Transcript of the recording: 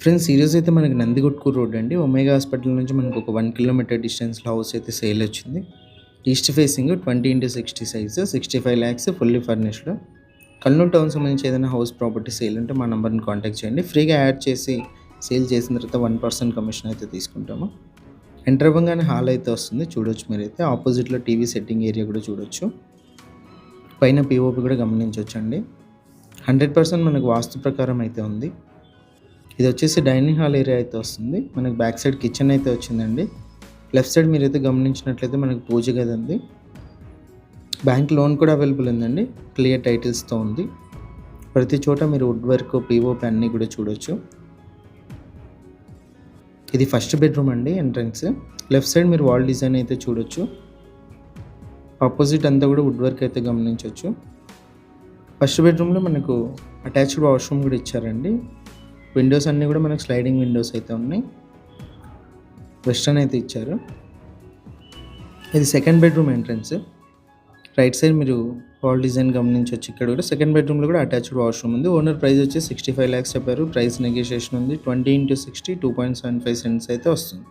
Friends ఈరోజు అయితే మనకి నందికొట్కూరు రోడ్ అండి. ఒమేగా హాస్పిటల్ నుంచి మనకు ఒక 1 కిలోమీటర్ డిస్టెన్స్‌లో హౌస్ అయితే సేల్ వచ్చింది. East facing 20x60 size 65 lakhs fully furnished. Kurnool town సంబంధించి ఏదైనా హౌస్ ప్రాపర్టీ సేల్ ఉంటే మా నంబర్‌ని కాంటాక్ట్ చేయండి. ఫ్రీగా యాడ్ చేసి సేల్ చేసిన తర్వాత 1% కమిషన్ అయితే తీసుకుంటాము. ఎంటర్ అవ్వంగానే హాల్ అయితే వస్తుంది చూడొచ్చు మీరైతే. ఆపోజిట్‌లో టీవీ సెట్టింగ్ ఏరియా కూడా చూడొచ్చు. పైన పీఓపీ కూడా గమనించొచ్చండి. 100% మనకు వాస్తు ప్రకారం అయితే ఉంది. ఇది వచ్చేసి డైనింగ్ హాల్ ఏరియా అయితే వస్తుంది. మనకి బ్యాక్ సైడ్ కిచెన్ అయితే వచ్చిందండి. లెఫ్ట్ సైడ్ మీరైతే గమనించినట్లయితే మనకి పూజ గది ఉంది. బ్యాంక్ లోన్ కూడా అవైలబుల్ ఉందండి. క్లియర్ టైటిల్స్‌తో ఉంది. ప్రతి చోట మీరు వుడ్ వర్క్, పీఓపీ అన్నీ కూడా చూడొచ్చు. ఇది ఫస్ట్ బెడ్రూమ్ అండి ఎంట్రన్స్. లెఫ్ట్ సైడ్ మీరు వాల్ డిజైన్ అయితే చూడొచ్చు. ఆపోజిట్ అంతా కూడా వుడ్ వర్క్ అయితే గమనించొచ్చు. ఫస్ట్ బెడ్రూమ్‌లో మనకు అటాచ్డ్ వాష్‌రూమ్ కూడా ఇచ్చారండి. విండోస్ అన్నీ కూడా మనకు స్లైడింగ్ విండోస్ అయితే ఉన్నాయి. వెస్టర్న్ అయితే ఇచ్చారు. ఇది second bedroom entrance. Right side మీరు వాల్ డిజైన్ గమనించొచ్చు. ఇక్కడ కూడా సెకండ్ బెడ్రూమ్‌లో కూడా అటాచ్డ్ వాష్‌రూమ్ ఉంది. ఓనర్ ప్రైస్ వచ్చి 65 లాక్స్ చెప్పారు. ప్రైస్ నెగోషియేషన్ ఉంది. 20x60 2.75 సెంట్స్ అయితే వస్తుంది.